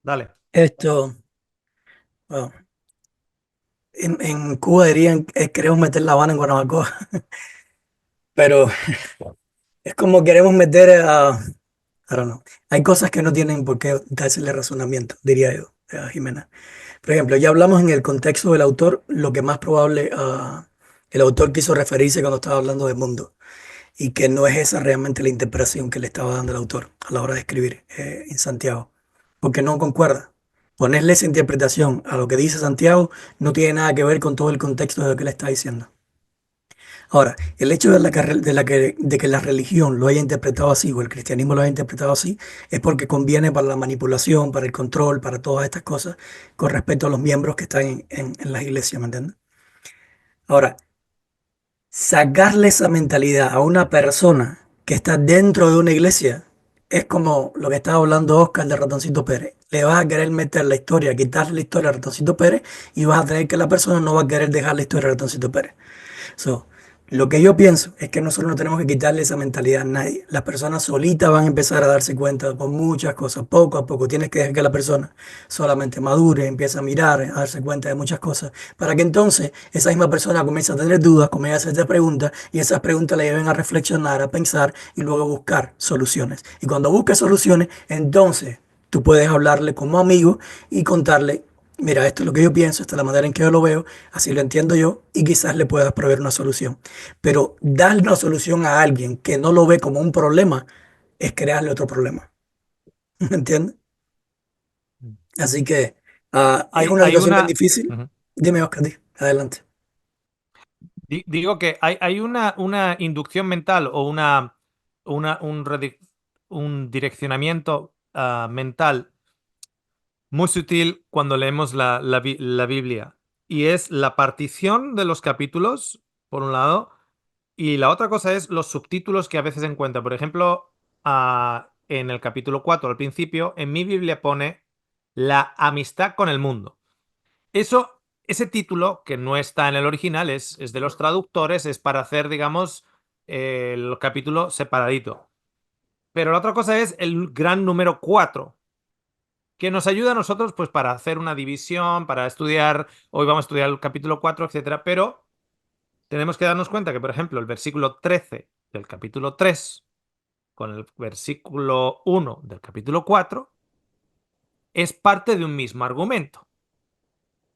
Dale. Esto, bueno, en Cuba dirían queremos meter La Habana en Guanabacoa, pero es como queremos meter a, I don't know. Hay cosas que no tienen por qué dársele razonamiento, diría yo, Jimena. Por ejemplo, ya hablamos en el contexto del autor, lo que más probable el autor quiso referirse cuando estaba hablando de mundo, y que no es esa realmente la interpretación que le estaba dando el autor a la hora de escribir en Santiago, porque no concuerda. Ponerle esa interpretación a lo que dice Santiago no tiene nada que ver con todo el contexto de lo que le está diciendo. Ahora, el hecho de que la religión lo haya interpretado así o el cristianismo lo haya interpretado así es porque conviene para la manipulación, para el control, para todas estas cosas con respecto a los miembros que están en las iglesias, ¿me entiendes? Ahora, sacarle esa mentalidad a una persona que está dentro de una iglesia es como lo que estaba hablando Oscar de Ratoncito Pérez. Le vas a querer meter la historia, quitarle la historia a Ratoncito Pérez y vas a tener que la persona no va a querer dejar la historia a Ratoncito Pérez. So, lo que yo pienso es que nosotros no tenemos que quitarle esa mentalidad a nadie. Las personas solitas van a empezar a darse cuenta por muchas cosas, poco a poco. Tienes que dejar que la persona solamente madure, empiece a mirar, a darse cuenta de muchas cosas, para que entonces esa misma persona comience a tener dudas, comience a hacerte preguntas y esas preguntas le lleven a reflexionar, a pensar y luego buscar soluciones. Y cuando busques soluciones, entonces tú puedes hablarle como amigo y contarle: mira, esto es lo que yo pienso, esta es la manera en que yo lo veo, así lo entiendo yo, y quizás le puedas proveer una solución. Pero darle una solución a alguien que no lo ve como un problema es crearle otro problema. ¿Me entiendes? Así que es Hay, una hay situación bien una. difícil. Ujú. Dime, Oscar, adelante. Digo que hay una inducción mental o un direccionamiento mental muy sutil cuando leemos la Biblia. Y es la partición de los capítulos, por un lado, y la otra cosa es los subtítulos que a veces encuentra. Por ejemplo, en el capítulo 4 al principio, en mi Biblia pone la amistad con el mundo. Ese título, que no está en el original, es de los traductores, es para hacer, digamos, el capítulo separadito. Pero la otra cosa es el gran número 4 que nos ayuda a nosotros pues para hacer una división, para estudiar, hoy vamos a estudiar el capítulo 4, etcétera, pero tenemos que darnos cuenta que, por ejemplo, el versículo 13 del capítulo 3 con el versículo 1 del capítulo 4 es parte de un mismo argumento.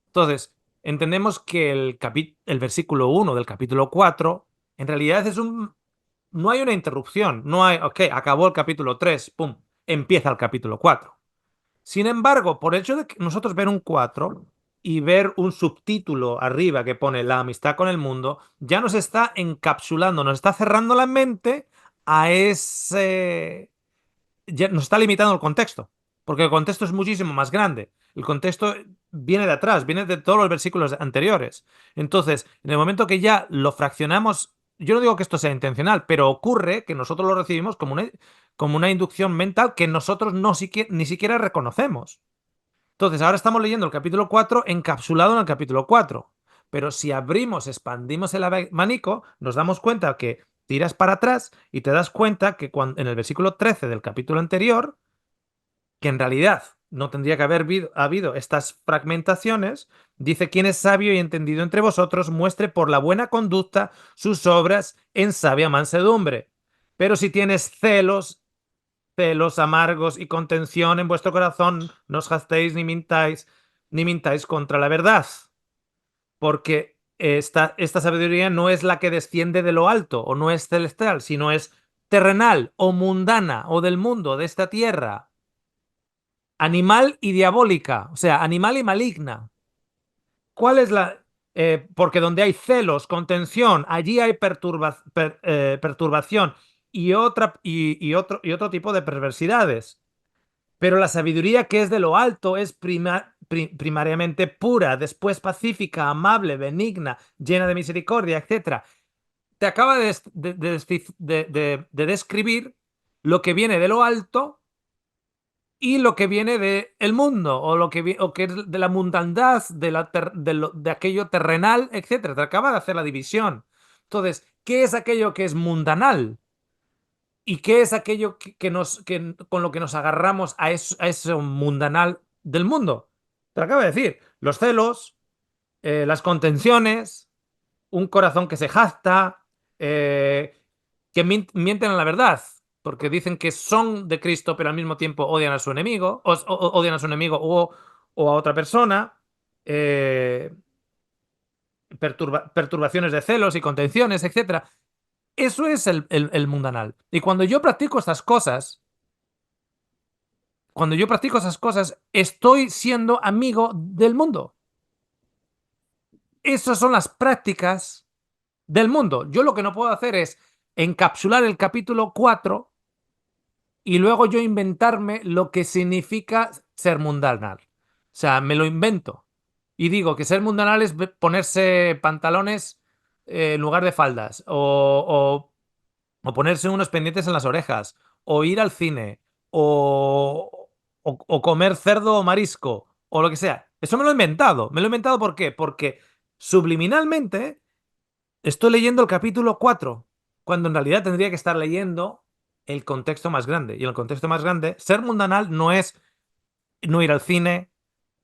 Entonces, entendemos que el versículo 1 del capítulo 4 en realidad es un... No hay una interrupción, no hay, ok, acabó el capítulo 3, pum, empieza el capítulo 4. Sin embargo, por el hecho de que nosotros ver un 4 y ver un subtítulo arriba que pone la amistad con el mundo, ya nos está encapsulando, nos está cerrando la mente a ese... Ya nos está limitando el contexto, porque el contexto es muchísimo más grande. El contexto viene de atrás, viene de todos los versículos anteriores. Entonces, en el momento que ya lo fraccionamos, yo no digo que esto sea intencional, pero ocurre que nosotros lo recibimos como una inducción mental que nosotros ni siquiera reconocemos. Entonces, ahora estamos leyendo el capítulo 4 encapsulado en el capítulo 4. Pero si abrimos, expandimos el abanico, nos damos cuenta que tiras para atrás y te das cuenta que en el versículo 13 del capítulo anterior, que en realidad no tendría que haber habido estas fragmentaciones, dice: quien es sabio y entendido entre vosotros, muestre por la buena conducta sus obras en sabia mansedumbre. Pero si tienes celos amargos y contención en vuestro corazón, no os jactéis ni mintáis contra la verdad, porque esta sabiduría no es la que desciende de lo alto o no es celestial, sino es terrenal o mundana o del mundo, de esta tierra, animal y diabólica, o sea, animal y maligna. ¿Cuál es la...? Porque donde hay celos, contención, allí hay perturbación y otro tipo de perversidades. Pero la sabiduría que es de lo alto es primariamente pura, después pacífica, amable, benigna, llena de misericordia, etcétera. Te acaba de describir lo que viene de lo alto y lo que viene del mundo, o que es de la mundandad, de aquello terrenal, etcétera. Te acaba de hacer la división. Entonces, ¿qué es aquello que es mundanal? ¿Y qué es aquello con lo que nos agarramos a eso mundanal? del mundo. Te lo acabo de decir. Los celos, las contenciones, un corazón que se jacta, que mienten a la verdad, porque dicen que son de Cristo, pero al mismo tiempo odian a su enemigo, odian a su enemigo o a otra persona. eh, Perturbaciones de celos y contenciones, etcétera. Eso es el mundanal. Y cuando yo practico esas cosas, estoy siendo amigo del mundo. Esas son las prácticas del mundo. Yo lo que no puedo hacer es encapsular el capítulo 4 y luego yo inventarme lo que significa ser mundanal. O sea, me lo invento. Y digo que ser mundanal es ponerse pantalones en lugar de faldas. O ponerse unos pendientes en las orejas. O ir al cine. O comer cerdo o marisco. O lo que sea. Eso me lo he inventado. ¿Me lo he inventado por qué? Porque subliminalmente estoy leyendo el capítulo 4 cuando en realidad tendría que estar leyendo el contexto más grande. Y en el contexto más grande, ser mundanal no es no ir al cine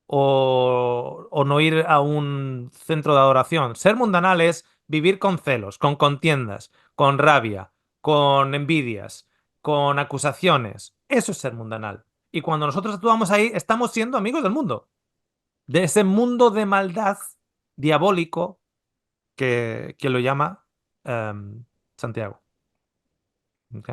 o no ir a un centro de adoración. Ser mundanal es vivir con celos, con contiendas, con rabia, con envidias, con acusaciones. Eso es ser mundanal. Y cuando nosotros actuamos ahí, estamos siendo amigos del mundo. De ese mundo de maldad diabólico que lo llama Santiago. ¿Ok?